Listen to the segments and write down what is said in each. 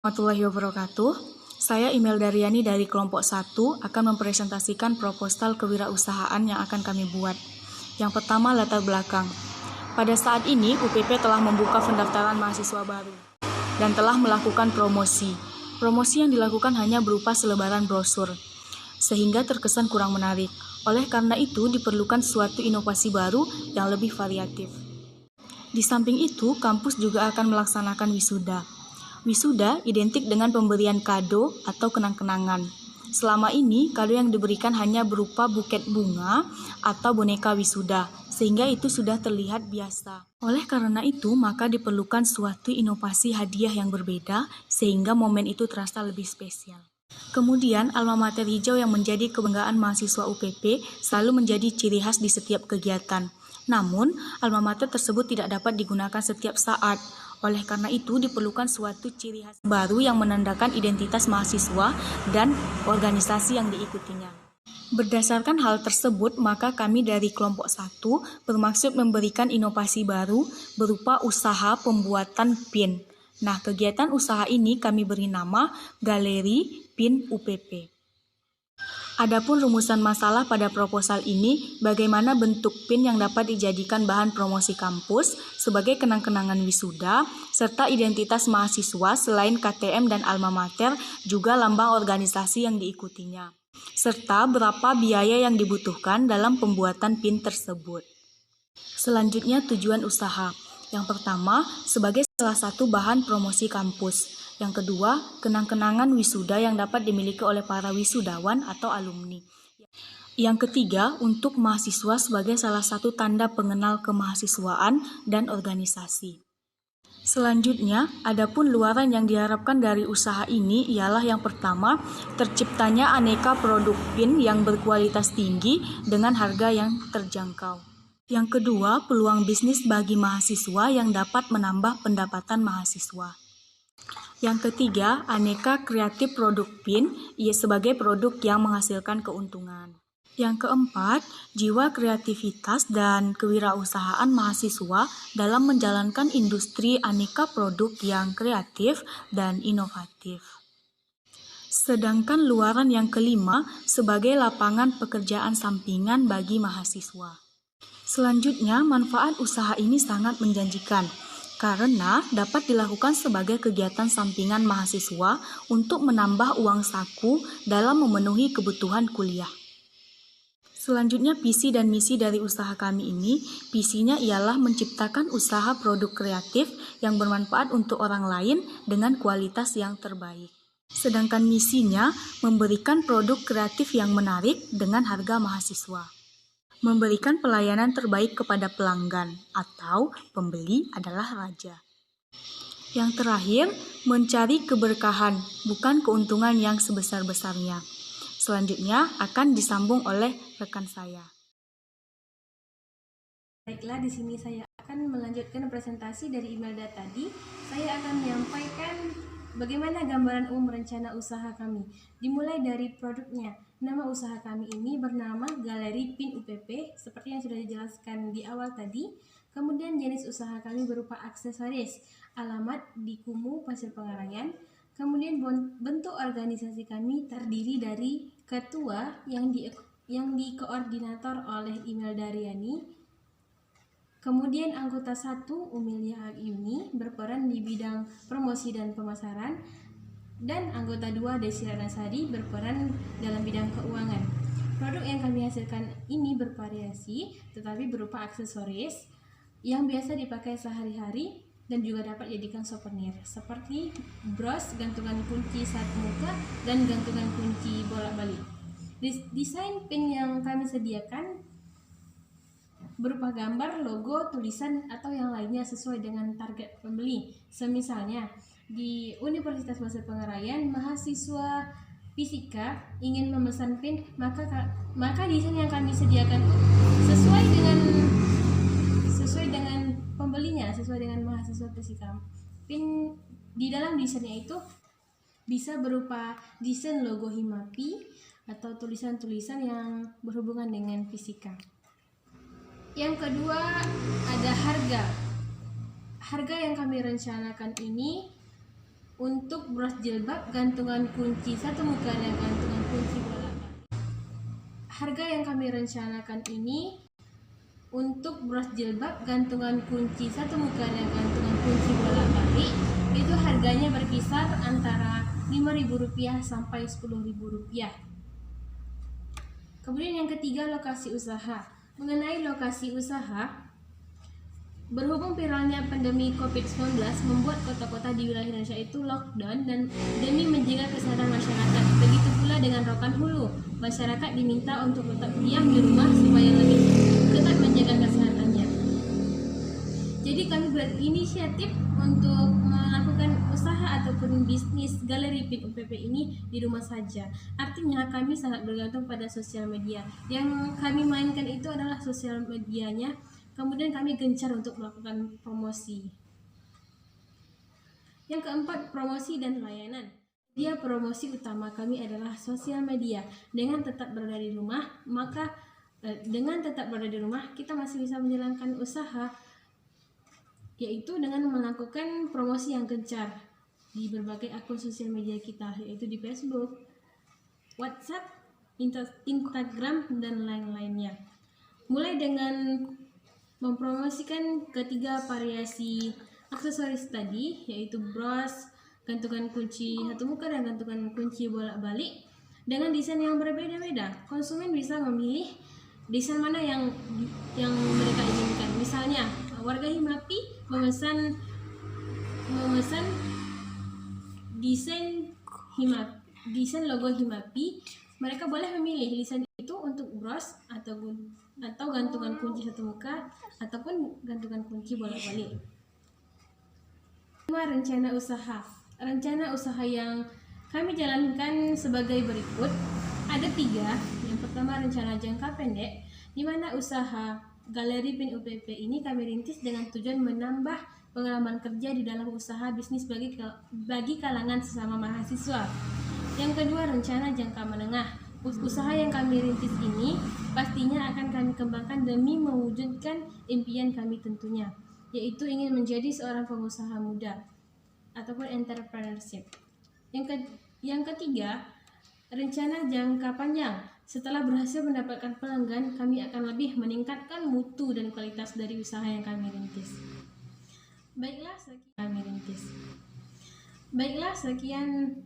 Warahmatullahi wabarakatuh. Saya Imelda Riani dari kelompok 1 akan mempresentasikan proposal kewirausahaan yang akan kami buat. Yang pertama, latar belakang. Pada saat ini, UPP telah membuka pendaftaran mahasiswa baru dan telah melakukan promosi. Promosi yang dilakukan hanya berupa selebaran brosur, sehingga terkesan kurang menarik. Oleh karena itu, diperlukan suatu inovasi baru yang lebih variatif. Di samping itu, kampus juga akan melaksanakan wisuda. Wisuda identik dengan pemberian kado atau kenang-kenangan. Selama ini, kado yang diberikan hanya berupa buket bunga atau boneka wisuda, sehingga itu sudah terlihat biasa. Oleh karena itu, maka diperlukan suatu inovasi hadiah yang berbeda, sehingga momen itu terasa lebih spesial. Kemudian, alma mater hijau yang menjadi kebanggaan mahasiswa UPP selalu menjadi ciri khas di setiap kegiatan. Namun, alma mater tersebut tidak dapat digunakan setiap saat. Oleh karena itu, diperlukan suatu ciri khas baru yang menandakan identitas mahasiswa dan organisasi yang diikutinya. Berdasarkan hal tersebut, maka kami dari kelompok 1 bermaksud memberikan inovasi baru berupa usaha pembuatan pin. Nah, kegiatan usaha ini kami beri nama Galeri Pin UPP. Adapun rumusan masalah pada proposal ini, bagaimana bentuk pin yang dapat dijadikan bahan promosi kampus sebagai kenang-kenangan wisuda, serta identitas mahasiswa selain KTM dan alma mater, juga lambang organisasi yang diikutinya, serta berapa biaya yang dibutuhkan dalam pembuatan pin tersebut. Selanjutnya, tujuan usaha. Yang pertama, sebagai salah satu bahan promosi kampus. Yang kedua, kenang-kenangan wisuda yang dapat dimiliki oleh para wisudawan atau alumni. Yang ketiga, untuk mahasiswa sebagai salah satu tanda pengenal kemahasiswaan dan organisasi. Selanjutnya, adapun luaran yang diharapkan dari usaha ini ialah yang pertama, terciptanya aneka produk pin yang berkualitas tinggi dengan harga yang terjangkau. Yang kedua, peluang bisnis bagi mahasiswa yang dapat menambah pendapatan mahasiswa. Yang ketiga, aneka kreatif produk pin, ia sebagai produk yang menghasilkan keuntungan. Yang keempat, jiwa kreativitas dan kewirausahaan mahasiswa dalam menjalankan industri aneka produk yang kreatif dan inovatif. Sedangkan luaran yang kelima sebagai lapangan pekerjaan sampingan bagi mahasiswa. Selanjutnya, manfaat usaha ini sangat menjanjikan karena dapat dilakukan sebagai kegiatan sampingan mahasiswa untuk menambah uang saku dalam memenuhi kebutuhan kuliah. Selanjutnya, visi dan misi dari usaha kami ini, visinya ialah menciptakan usaha produk kreatif yang bermanfaat untuk orang lain dengan kualitas yang terbaik. Sedangkan misinya, memberikan produk kreatif yang menarik dengan harga mahasiswa. Memberikan pelayanan terbaik kepada pelanggan atau pembeli adalah raja. Yang terakhir, mencari keberkahan, bukan keuntungan yang sebesar-besarnya. Selanjutnya akan disambung oleh rekan saya. Baiklah, di sini saya akan melanjutkan presentasi dari Imelda tadi. Saya akan menyampaikan bagaimana gambaran umum rencana usaha kami. Dimulai dari produknya. Nama usaha kami ini bernama Galeri Pin UPP, seperti yang sudah dijelaskan di awal tadi. Kemudian jenis usaha kami berupa aksesoris, alamat di Kumu, Pasir Pengarayan. Kemudian bentuk organisasi kami terdiri dari ketua yang dikoordinator oleh Imelda Riani. Kemudian anggota 1 Umilia Agyuni berperan di bidang promosi dan pemasaran, dan anggota 2 Desi Ranasari berperan dalam bidang keuangan. Produk yang kami hasilkan ini bervariasi, tetapi berupa aksesoris yang biasa dipakai sehari-hari dan juga dapat dijadikan souvenir, seperti bros, gantungan kunci saat muka, dan gantungan kunci bolak-balik. Desain pin yang kami sediakan berupa gambar, logo, tulisan, atau yang lainnya sesuai dengan target pembeli. Semisalnya, di Universitas Pasir Pengarayan, mahasiswa fisika ingin memesan pin, maka desain yang kami sediakan sesuai dengan pembelinya, sesuai dengan mahasiswa fisika. Pin di dalam desainnya itu bisa berupa desain logo Himapi atau tulisan-tulisan yang berhubungan dengan fisika. Yang kedua, ada harga. Harga yang kami rencanakan ini untuk bros jilbab, gantungan kunci satu muka dan gantungan kunci bolak-balik. Harga yang kami rencanakan ini untuk bros jilbab, gantungan kunci satu muka dan gantungan kunci bolak-balik itu harganya berkisar antara Rp5.000 sampai Rp10.000. Kemudian yang ketiga, lokasi usaha. Mengenai lokasi usaha, berhubung viralnya pandemi COVID-19 membuat kota-kota di wilayah Indonesia itu lockdown dan demi menjaga kesehatan masyarakat. Begitu pula dengan Rokan Hulu. Masyarakat diminta untuk tetap diam di rumah supaya lebih ketat menjaga kesehatannya. Jadi kami berinisiatif untuk melakukan usaha ataupun bisnis Galeri Pin UPP ini di rumah saja. Artinya kami sangat bergantung pada sosial media. Yang kami mainkan itu adalah sosial medianya. Kemudian kami gencar untuk melakukan promosi. Yang keempat, promosi dan layanan. Dia promosi utama kami adalah sosial media. Dengan tetap berada di rumah, kita masih bisa menjalankan usaha, yaitu dengan melakukan promosi yang gencar di berbagai akun sosial media kita, yaitu di Facebook, WhatsApp, Instagram, dan lain-lainnya. Mulai dengan mempromosikan ketiga variasi aksesoris tadi, yaitu bros, gantungan kunci satu muka, dan gantungan kunci bolak-balik dengan desain yang berbeda-beda. Konsumen bisa memilih desain mana yang mereka inginkan. Misalnya, warga Himapi memesan desain logo Himapi, mereka boleh memilih desain itu untuk bros atau gantungan kunci satu muka ataupun gantungan kunci bolak-balik. 5. Rencana usaha yang kami jalankan sebagai berikut. Ada 3. Yang pertama, rencana jangka pendek, di mana usaha Galeri Pin UPP ini kami rintis dengan tujuan menambah pengalaman kerja di dalam usaha bisnis bagi kalangan sesama mahasiswa. Yang kedua, rencana jangka menengah. Usaha yang kami rintis ini pastinya akan kami kembangkan demi mewujudkan impian kami tentunya, yaitu ingin menjadi seorang pengusaha muda ataupun entrepreneurship. Yang ketiga, rencana jangka panjang. Setelah berhasil mendapatkan pelanggan, kami akan lebih meningkatkan mutu dan kualitas dari usaha yang kami rintis. Baiklah, sekian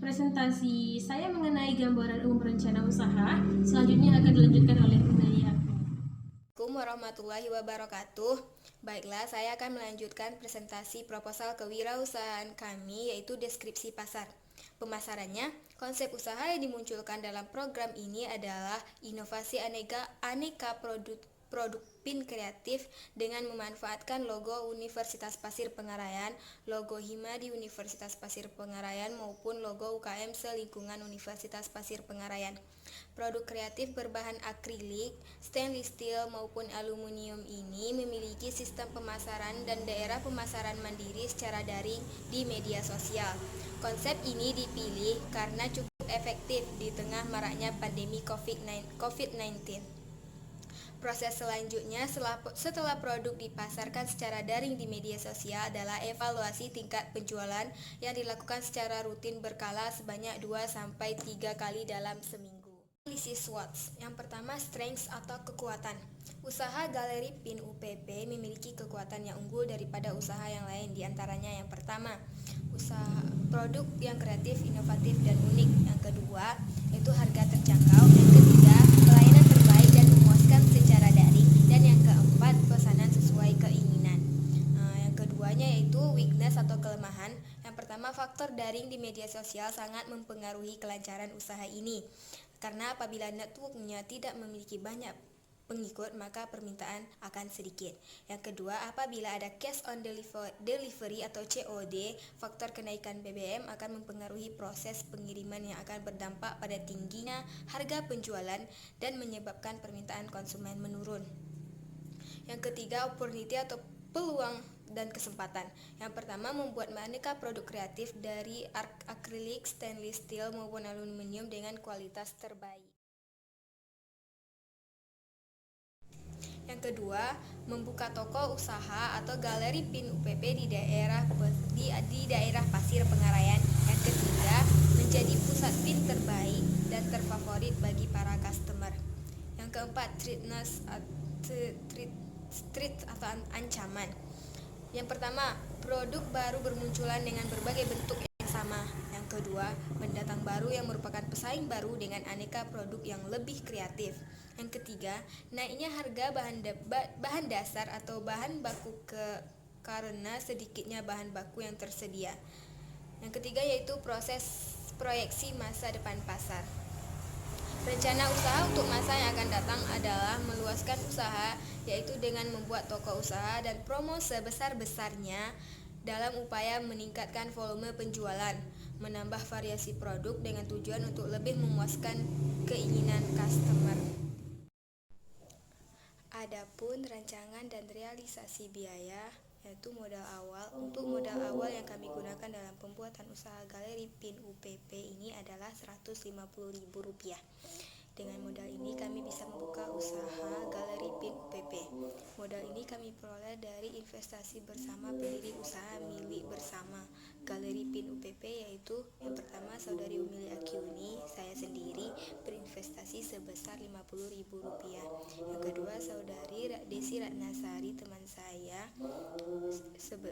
presentasi saya mengenai gambaran umum rencana usaha. Selanjutnya akan dilanjutkan oleh Amelia. Assalamualaikum warahmatullahi wabarakatuh. Baiklah, saya akan melanjutkan presentasi proposal kewirausahaan kami, yaitu deskripsi pasar. Pemasarannya, konsep usaha yang dimunculkan dalam program ini adalah inovasi aneka produk pin kreatif dengan memanfaatkan logo Universitas Pasir Pengarayan, logo Hima di Universitas Pasir Pengarayan maupun logo UKM selingkungan Universitas Pasir Pengarayan. Produk kreatif berbahan akrilik, stainless steel maupun aluminium ini memiliki sistem pemasaran dan daerah pemasaran mandiri secara daring di media sosial. Konsep ini dipilih karena cukup efektif di tengah maraknya pandemi COVID-19. Proses selanjutnya setelah produk dipasarkan secara daring di media sosial adalah evaluasi tingkat penjualan yang dilakukan secara rutin berkala sebanyak 2-3 kali dalam seminggu. Analisis SWOT. Yang pertama, strengths atau kekuatan. Usaha Galeri Pin UPP memiliki kekuatan yang unggul daripada usaha yang lain. Di antaranya yang pertama, usaha produk yang kreatif, inovatif, dan unik. Yang kedua, yaitu harga terjangkau. Yang ketiga, pelayanan terbaik dan memuaskan secara daring. Dan yang keempat, pesanan sesuai keinginan. Yang keduanya yaitu weakness atau kelemahan. Yang pertama, faktor daring di media sosial sangat mempengaruhi kelancaran usaha ini. Karena apabila networknya tidak memiliki banyak pengikut, maka permintaan akan sedikit. Yang kedua, apabila ada cash on delivery atau COD, faktor kenaikan BBM akan mempengaruhi proses pengiriman yang akan berdampak pada tingginya harga penjualan dan menyebabkan permintaan konsumen menurun. Yang ketiga, opportunity atau peluang dan kesempatan. Yang pertama, membuat aneka produk kreatif dari akrilik, stainless steel maupun aluminium dengan kualitas terbaik. Yang kedua, membuka toko usaha atau galeri PIN UPP di daerah Pasir Pengarayan. Yang ketiga, menjadi pusat PIN terbaik dan terfavorit bagi para customer. Yang keempat, street atau ancaman. Yang pertama, produk baru bermunculan dengan berbagai bentuk yang sama. Yang kedua, pendatang baru yang merupakan pesaing baru dengan aneka produk yang lebih kreatif. Yang ketiga, naiknya harga bahan dasar atau bahan baku karena sedikitnya bahan baku yang tersedia. Yang ketiga yaitu proses proyeksi masa depan pasar. Rencana usaha untuk masa yang akan datang adalah meluaskan usaha, yaitu dengan membuat toko usaha dan promo sebesar-besarnya dalam upaya meningkatkan volume penjualan, menambah variasi produk dengan tujuan untuk lebih memuaskan keinginan customer. Adapun rancangan dan realisasi biaya, yaitu modal awal. Untuk modal awal yang kami gunakan dalam pembuatan usaha galeri PIN UPP ini adalah Rp150.000. Dengan modal ini kami bisa membuka usaha galeri PIN UPP. Modal ini kami peroleh dari investasi bersama pendiri usaha milik bersama galeri PIN UPP, yaitu yang pertama saudari Umili Akiuni, saya sendiri berinvestasi sebesar Rp50.000. Yang kedua saudari Desi Ratnasari, teman saya,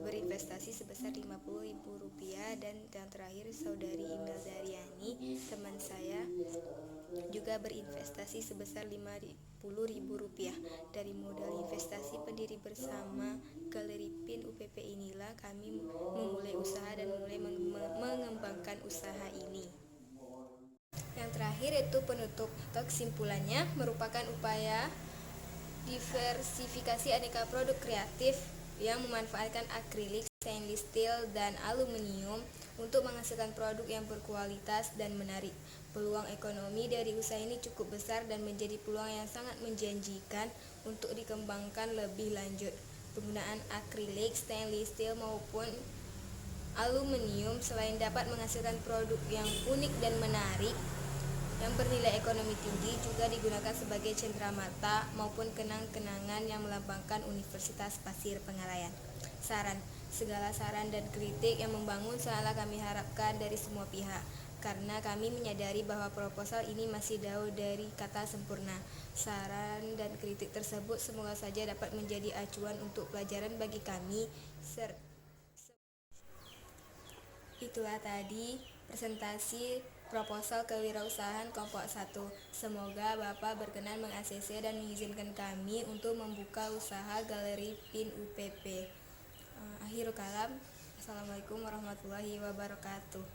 berinvestasi sebesar Rp50.000. Dan yang terakhir saudari Imelda Riani, teman saya, juga berinvestasi sebesar Rp50.000. Dari modal investasi pendiri bersama galeri PIN UPP inilah kami memulai usaha dan mulai mengembangkan usaha ini. Yang terakhir itu penutup atau kesimpulannya merupakan upaya diversifikasi aneka produk kreatif yang memanfaatkan akrilik, stainless steel, dan aluminium untuk menghasilkan produk yang berkualitas dan menarik. Peluang ekonomi dari usaha ini cukup besar dan menjadi peluang yang sangat menjanjikan untuk dikembangkan lebih lanjut. Penggunaan akrilik, stainless steel maupun aluminium selain dapat menghasilkan produk yang unik dan menarik yang bernilai ekonomi tinggi, juga digunakan sebagai cenderamata maupun kenang-kenangan yang melambangkan Universitas Pasir Pengarayan. Saran, segala saran dan kritik yang membangun selalu kami harapkan dari semua pihak, karena kami menyadari bahwa proposal ini masih jauh dari kata sempurna. Saran dan kritik tersebut semoga saja dapat menjadi acuan untuk pelajaran bagi kami. Itulah tadi presentasi proposal kewirausahaan kelompok 1. Semoga Bapak berkenan meng-ACC dan mengizinkan kami untuk membuka usaha galeri PIN UPP. Akhirul kalam. Assalamualaikum warahmatullahi wabarakatuh.